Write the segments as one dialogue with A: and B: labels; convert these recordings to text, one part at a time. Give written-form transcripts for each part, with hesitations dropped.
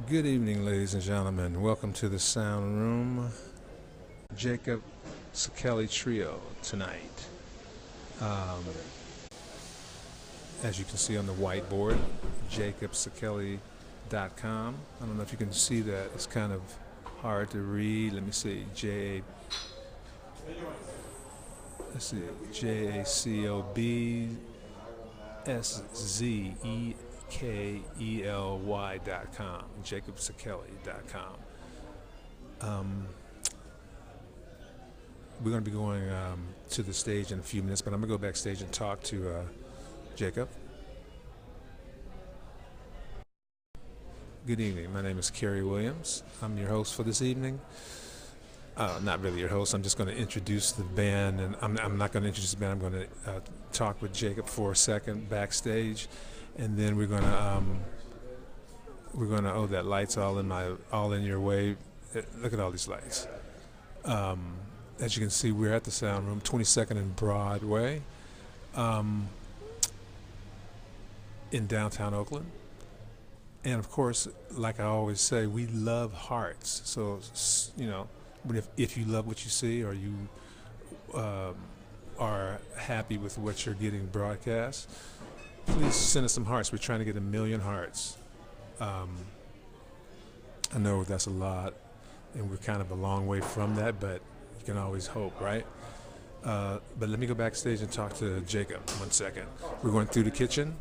A: Good evening, ladies and gentlemen. Welcome to the Sound Room. Jacob Szekely Trio tonight. As you can see on the whiteboard, jacobszekely.com. I don't know if you can see that. It's kind of hard to read. Let me see. JacobSzekely.com, jacobszekely.com. We're going to be going to the stage in a few minutes, but I'm going to go backstage and talk to Jacob. Good evening. My name is Kerry Williams. I'm your host for this evening. Not really your host. I'm just going to introduce the band, and I'm not going to introduce the band. I'm going to talk with Jacob for a second backstage, and then we're going to oh, that light's all in your way. Look at all these lights. As you can see, we're at the Sound Room, 22nd and Broadway, in downtown Oakland. And of course, like I always say, we love hearts. So, you know, if you love what you see, or you are happy with what you're getting broadcast, please send us some hearts. We're trying to get 1 million hearts. I know that's a lot, and we're kind of a long way from that, but you can always hope, right? But let me go backstage and talk to Jacob 1 second. We're going through the kitchen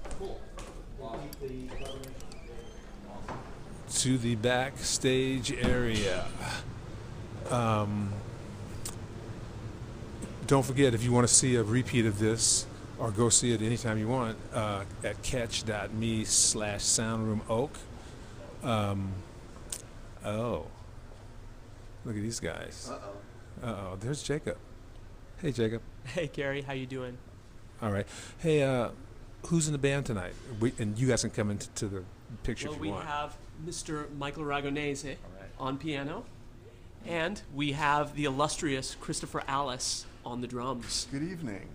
A: to the backstage area. Don't forget, if you want to see a repeat of this, or go see it anytime you want, at Katch.me/SoundRoomOAK. Oh, look at these guys. Uh-oh, there's Jacob. Hey, Jacob.
B: Hey, Gary, how you doing?
A: All right. Hey, who's in the band tonight? And you guys can come into the picture if you want.
B: We have Mr. Michael Ragonese on piano, and we have the illustrious Christopher Alice on the drums.
C: Good evening.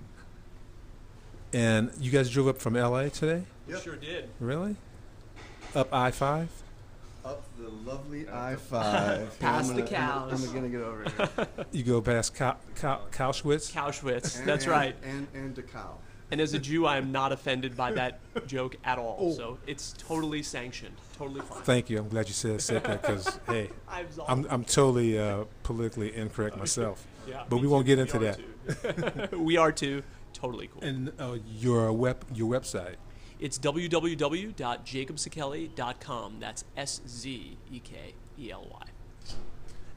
A: And you guys drove up from L.A. today?
C: Yep.
B: Sure did.
A: Really? Up I-5?
C: Up the lovely I-5.
B: Past the cows.
C: I'm going to get over here.
A: You go past Kauschwitz?
B: Kauschwitz, that's right.
C: And DeKalb.
B: And as a Jew, I am not offended by that joke at all. So it's totally sanctioned, totally fine.
A: Thank you. I'm glad you said that because, hey, I'm totally politically incorrect myself.
B: Yeah,
A: but we won't get into that.
B: We are too. Totally cool.
A: And your website?
B: It's www.jacobszekely.com. That's SZEKELY.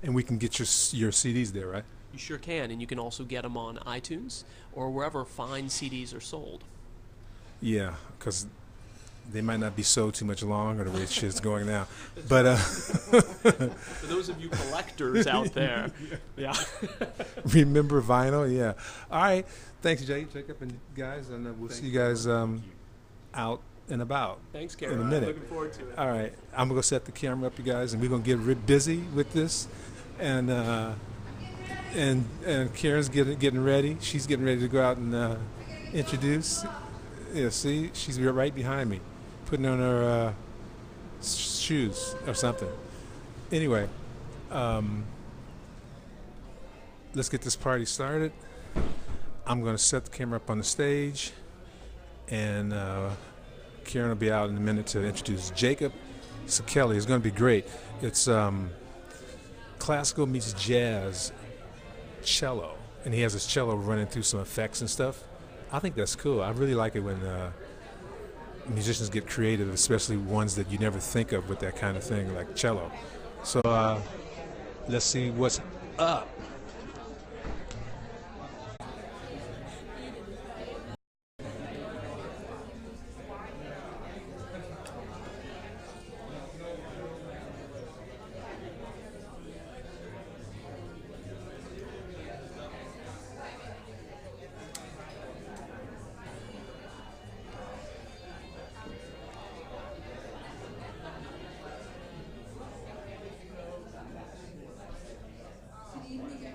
A: And we can get your CDs there, right?
B: You sure can, and you can also get them on iTunes or wherever fine CDs are sold.
A: Yeah, because they might not be sold too much longer the way shit's going now. But
B: for those of you collectors out there, yeah.
A: Remember vinyl? Yeah. All right. Thanks, Jacob and guys, and we'll see you guys out and about.
B: Thanks, Karen.
A: In a minute.
B: Looking forward to it.
A: All right. I'm going to set the camera up, you guys, and we're going to get busy with this. And Karen's getting ready. She's getting ready to go out and introduce. Yeah, see? She's right behind me, putting on her shoes or something. Anyway, let's get this party started. I'm going to set the camera up on the stage, and Karen will be out in a minute to introduce Jacob Szekely. It's going to be great. It's classical meets jazz cello, and he has his cello running through some effects and stuff. I think that's cool. I really like it when musicians get creative, especially ones that you never think of with that kind of thing, like cello. So let's see what's up.
D: Good evening,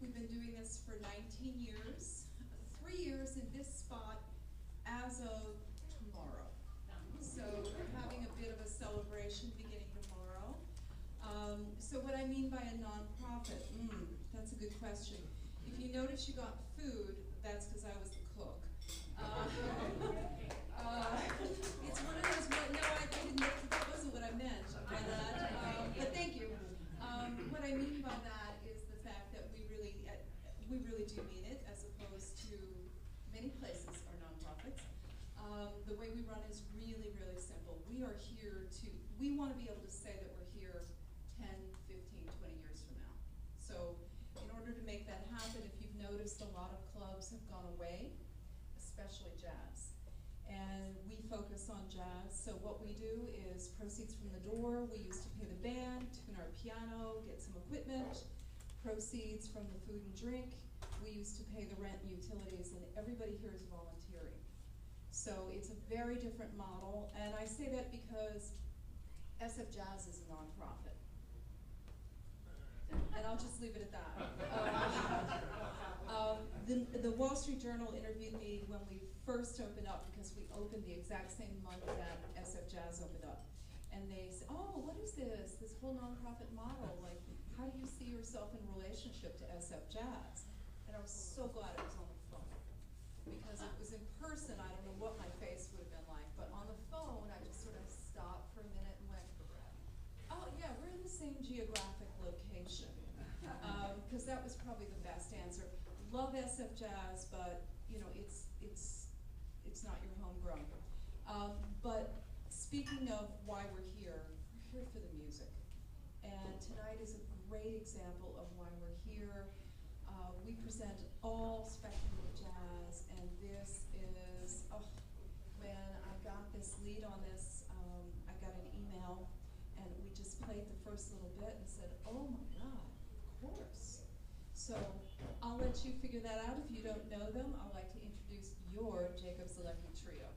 D: We've been doing this for 19 years, 3 years in this spot as of tomorrow. So we're having a bit of a celebration beginning tomorrow. So what I mean by a nonprofit, that's a good question. If you notice you got food, that's because I was the cook. It's one of those, no, that wasn't what I meant by that, but thank you. What I mean by that is the fact that we really do mean it, as opposed to many places are nonprofits. The way we run is really, really simple. We want to be able to say that we're here 10, 15, 20 years from now. So in order to make that happen, if you've noticed, a lot of clubs have gone away, especially jazz. And we focus on jazz, so what we do is proceeds from the door. We used to pay the band, tune our piano, get some equipment. Proceeds from the food and drink, we used to pay the rent and utilities, and everybody here is volunteering. So it's a very different model, and I say that because SF Jazz is a nonprofit. And I'll just leave it at that. The Wall Street Journal interviewed me when we first opened up, because we opened the exact same month that SF Jazz opened up. And they said, oh, what is this whole nonprofit model? Like, how do you see yourself in relationship to SF Jazz? And I was so glad it was on the phone. Because if it was in person, I don't know what my face would have been like. But on the phone, I just sort of stopped for a minute and went, oh yeah, we're in the same geographic location. Because that was probably the best answer. Love SF Jazz, but you know, it's not your homegrown. But speaking of why we're here for the music. And tonight is a great example of why we're here. We present all spectrum of jazz, and this is, when I got this lead on this, I got an email, and we just played the first little bit and said, oh my God, of course. So I'll let you figure that out. If you don't know them, I'd like to introduce your Jacob Szekely Trio.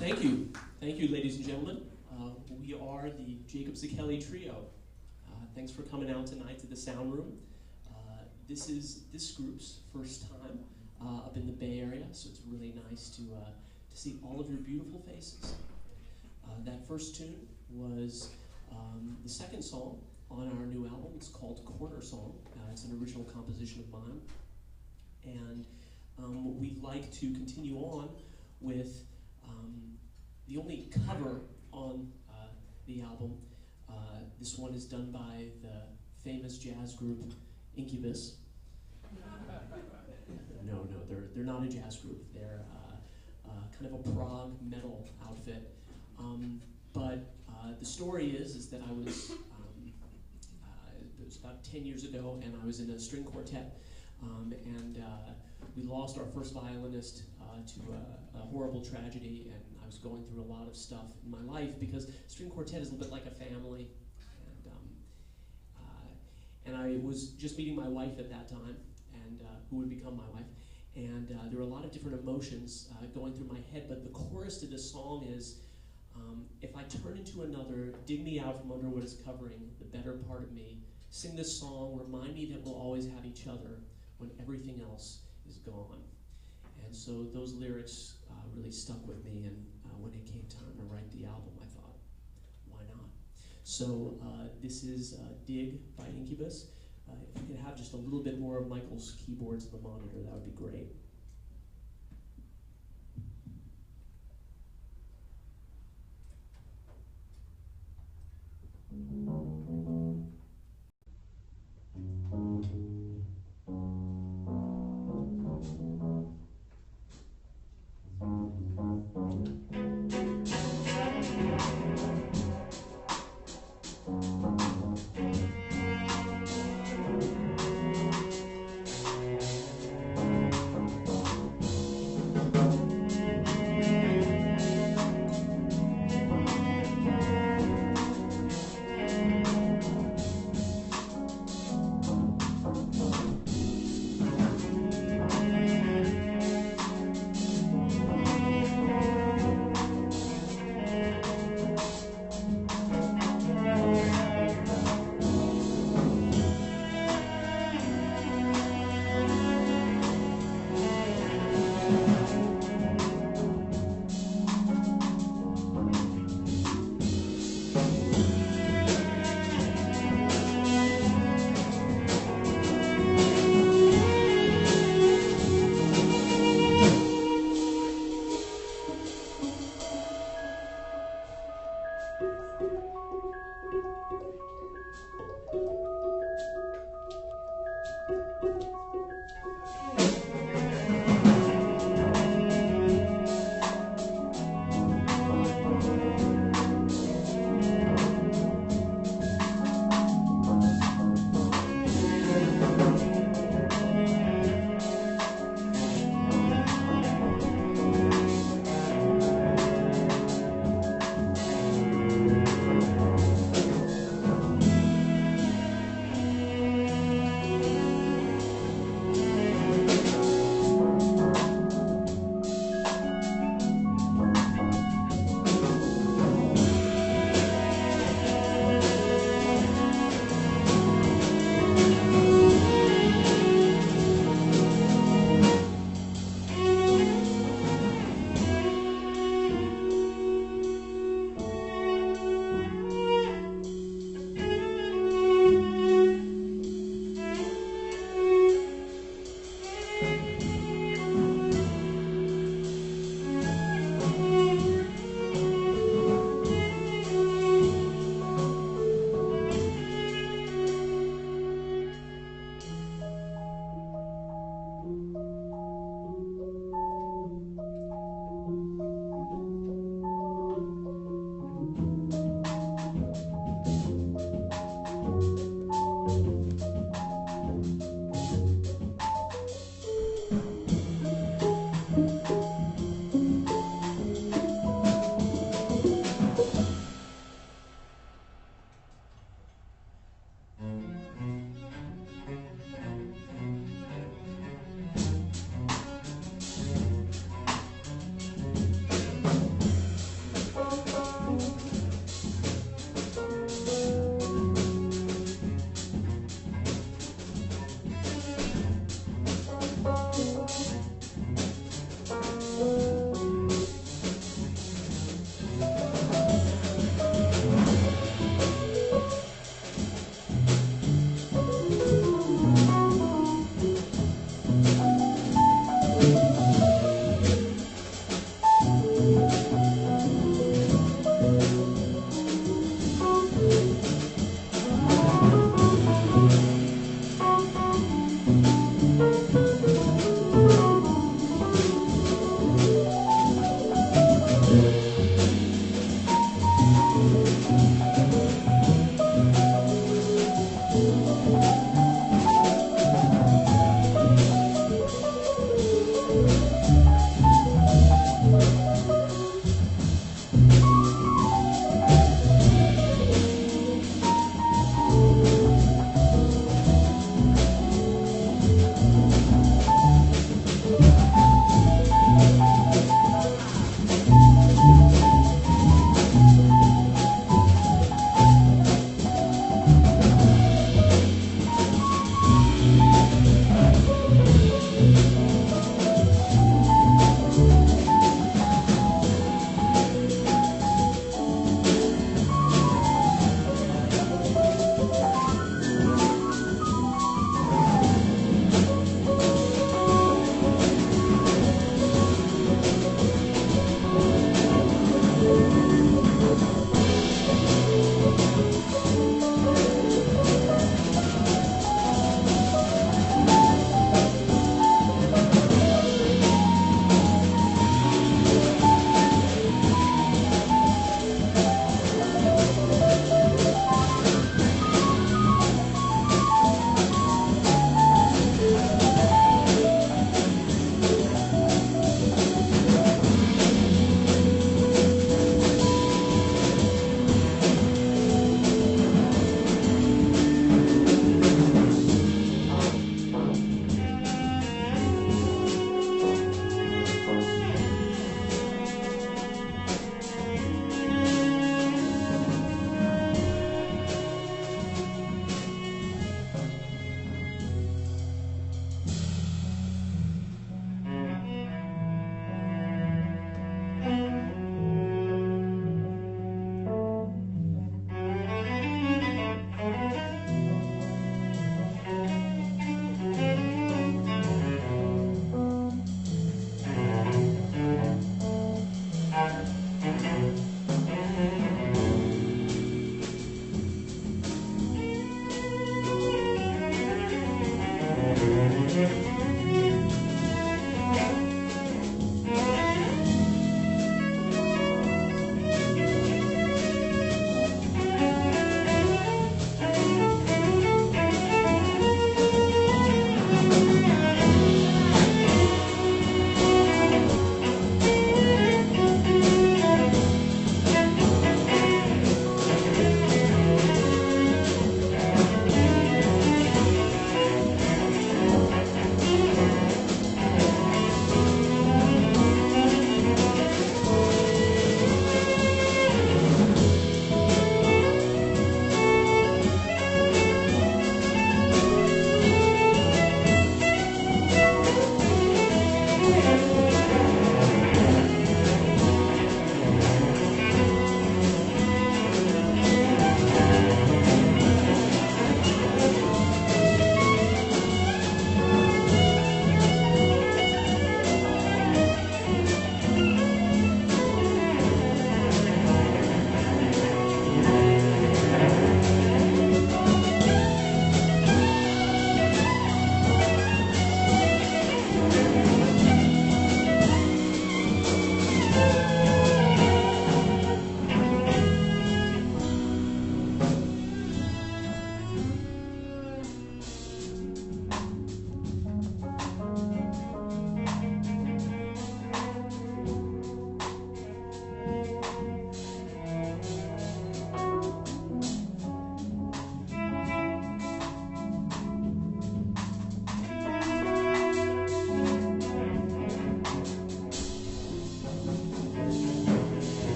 B: Thank you, ladies and gentlemen. We are the Jacob Szekely Trio. Thanks for coming out tonight to the Sound Room. This is this group's first time up in the Bay Area, so it's really nice to see all of your beautiful faces. That first tune was the second song on our new album. It's called Corner Song. It's an original composition of mine. And we'd like to continue on with the only cover on the album. This one is done by the famous jazz group Incubus. No, they're not a jazz group. They're kind of a prog metal outfit. But the story is that I was it was about 10 years ago, and I was in a string quartet, and we lost our first violinist to a horrible tragedy, and I was going through a lot of stuff in my life because string quartet is a little bit like a family, and I was just meeting my wife at that time, and who would become my wife, and there were a lot of different emotions going through my head, but the chorus to this song is, if I turn into another, dig me out from under what is covering the better part of me, sing this song, remind me that we'll always have each other when everything else is gone. And so those lyrics really stuck with me, and when it came time to write the album, I thought, why not? So this is Dig by Incubus. If we could have just a little bit more of Michael's keyboards on the monitor, that would be great.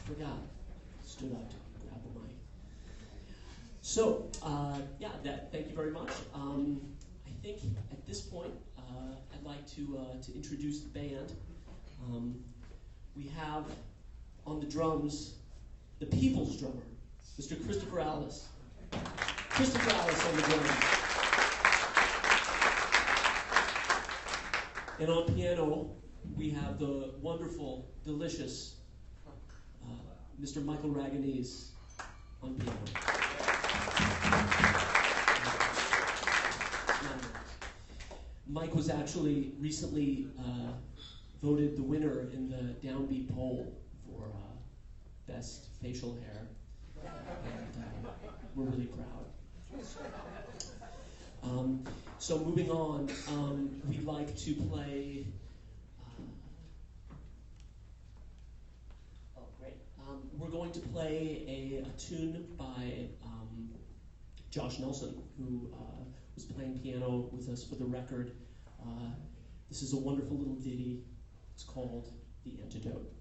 B: forgot. Stood up to grab a mic. So, thank you very much. I think at this point, I'd like to introduce the band. We have on the drums the people's drummer, Mr. Christopher Alice. Christopher Alice on the drums. And on piano, we have the wonderful, delicious Mr. Michael Raganese on piano. Mike was actually recently voted the winner in the Downbeat poll for best facial hair, and we're really proud. So moving on, we'd like to play. We're going to play a tune by Josh Nelson, who was playing piano with us for the record. This is a wonderful little ditty. It's called The Antidote.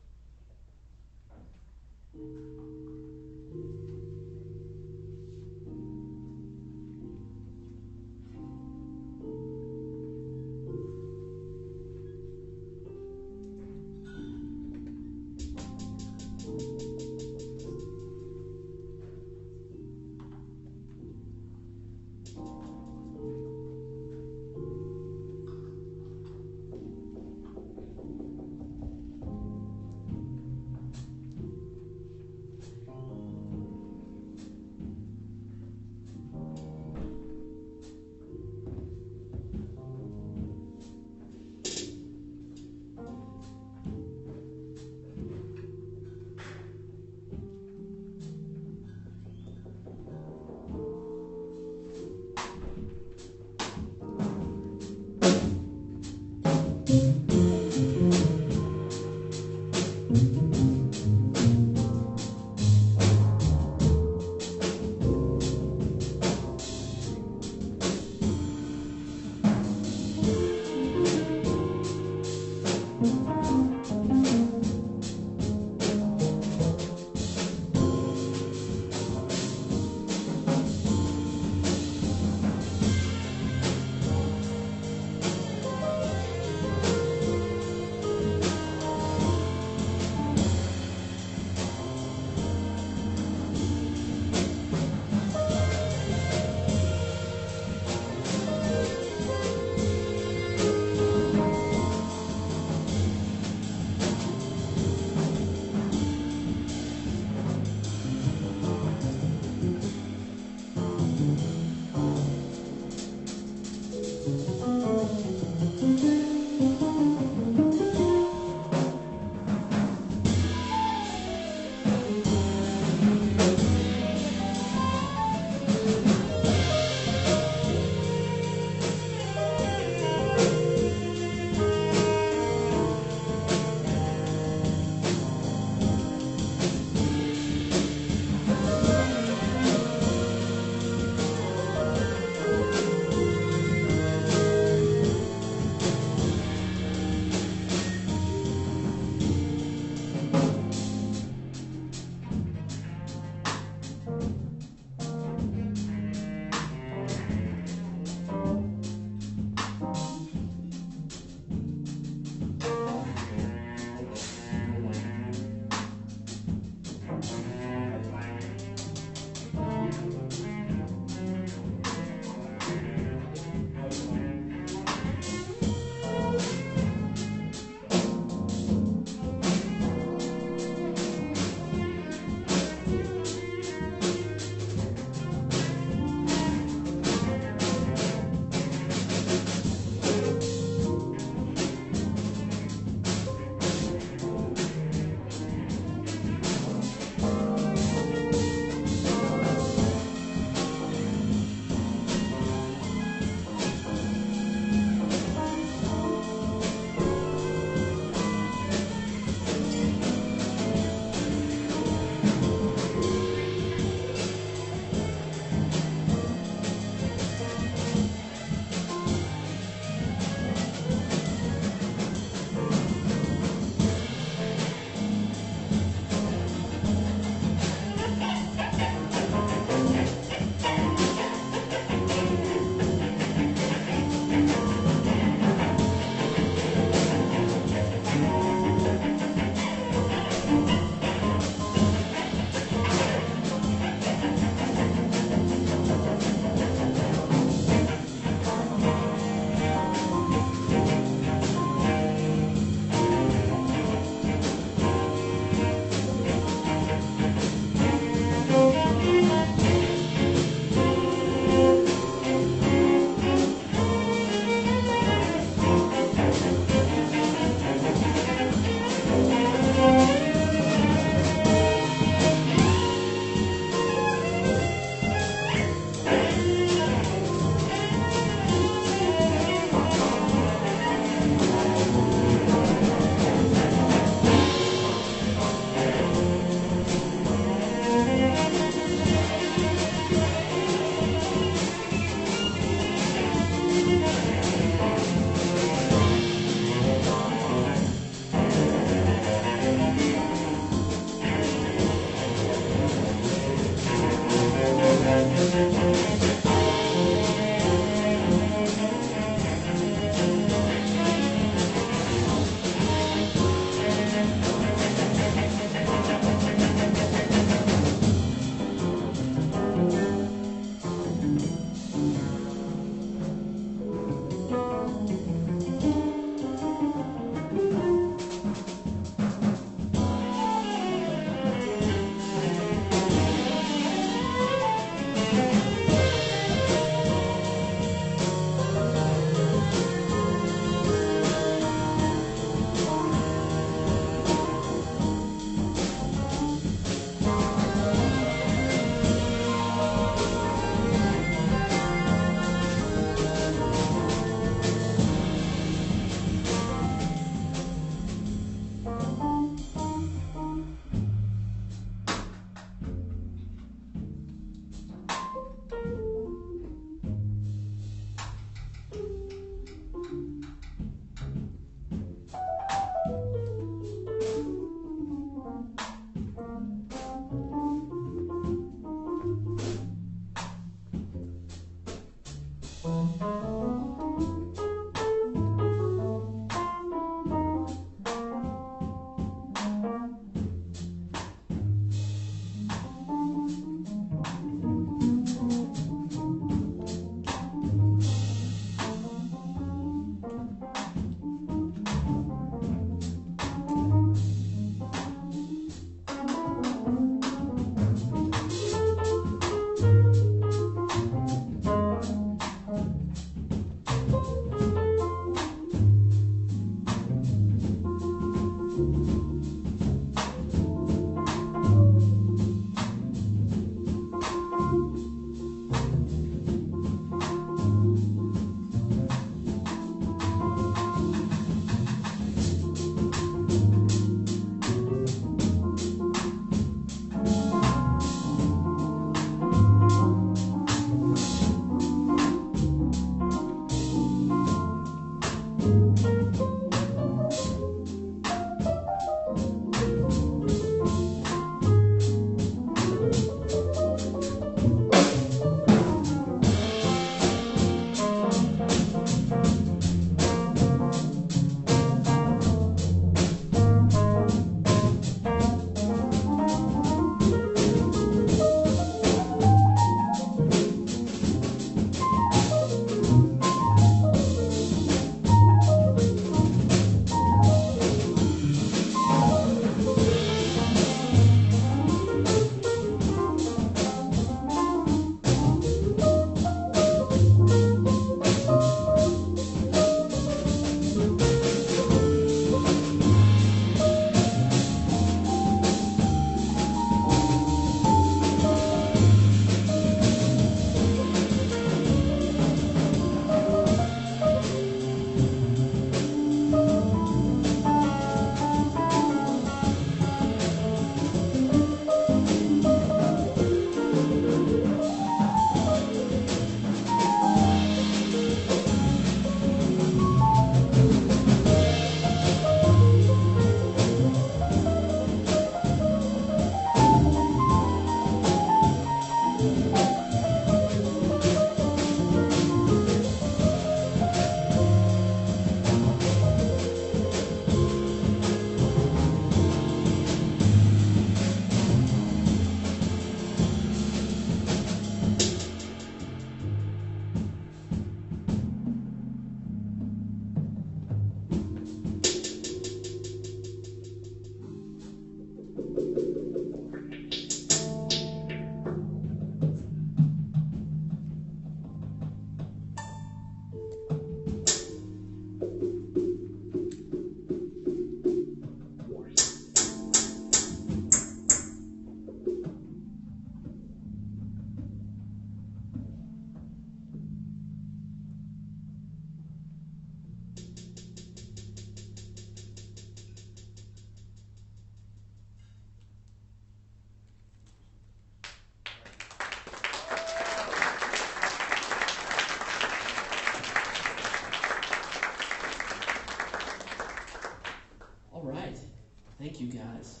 B: Thank you, guys.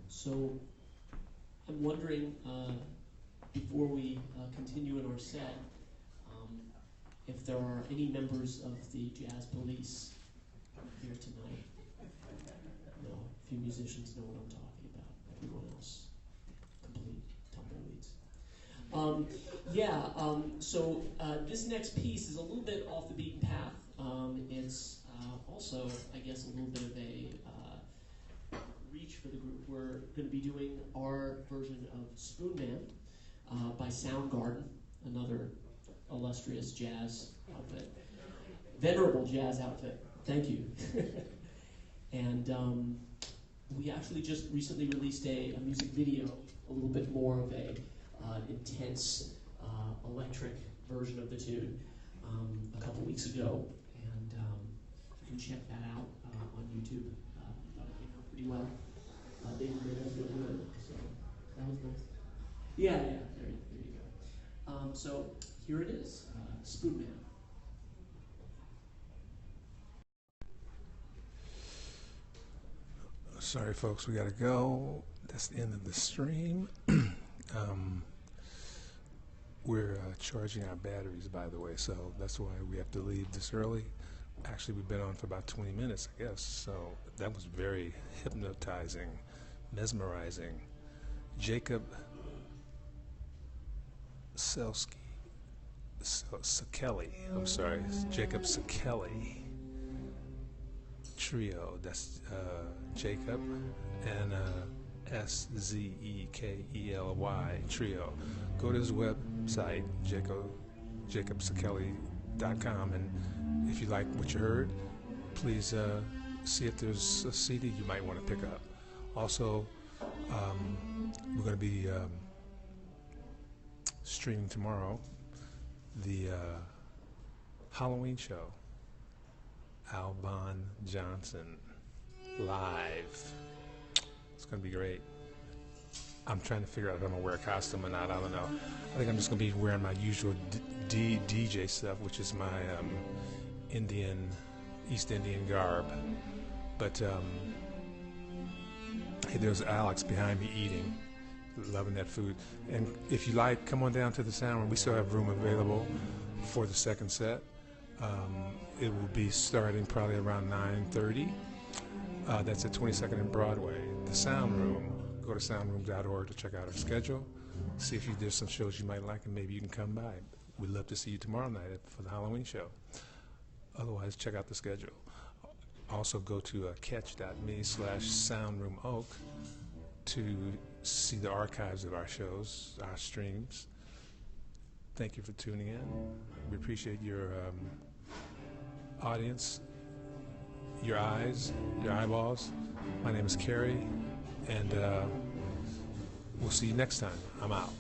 B: So I'm wondering, before we continue in our set, if there are any members of the jazz police here tonight. No, a few musicians know what I'm talking about. Everyone else, complete tumbleweeds. So this next piece is a little bit off the beaten path. It's also, I guess, a little bit of a reach for the group. We're going to be doing our version of Spoonman by Soundgarden, another illustrious jazz outfit, venerable jazz outfit. Thank you. And we actually just recently released a music video, a little bit more of a intense electric version of the tune a couple weeks ago, and you can check that out on YouTube. I thought it came out pretty well. They made us feel good, so that was nice. Yeah, there you go. So here it is, Spoonman.
A: Sorry, folks, we gotta go. That's the end of the stream. We're charging our batteries, by the way, so that's why we have to leave this early. Actually, we've been on for about 20 minutes, I guess, so that was very hypnotizing, mesmerizing. Jacob Szekely, I'm sorry, Jacob Szekely Trio. That's Jacob and Szekely Trio. Go to his website, jacobszekely.com, and if you like what you heard, please see if there's a CD you might want to pick up. Also, we're going to be streaming tomorrow the Halloween show, Albon Johnson live. It's going to be great. I'm trying to figure out if I'm going to wear a costume or not. I don't know. I think I'm just going to be wearing my usual DJ stuff, which is my East Indian garb. But hey, there's Alex behind me eating, loving that food. And if you like, come on down to the sound room. We still have room available for the second set. It will be starting probably around 9:30. That's at 22nd and Broadway. The Sound Room. Go to soundroom.org to check out our schedule. See if there's some shows you might like, and maybe you can come by. We'd love to see you tomorrow night for the Halloween show. Otherwise, check out the schedule. Also, go to catch.me/SoundRoomOAK to see the archives of our shows, our streams. Thank you for tuning in. We appreciate your audience, your eyes, your eyeballs. My name is Kerry, and we'll see you next time. I'm out.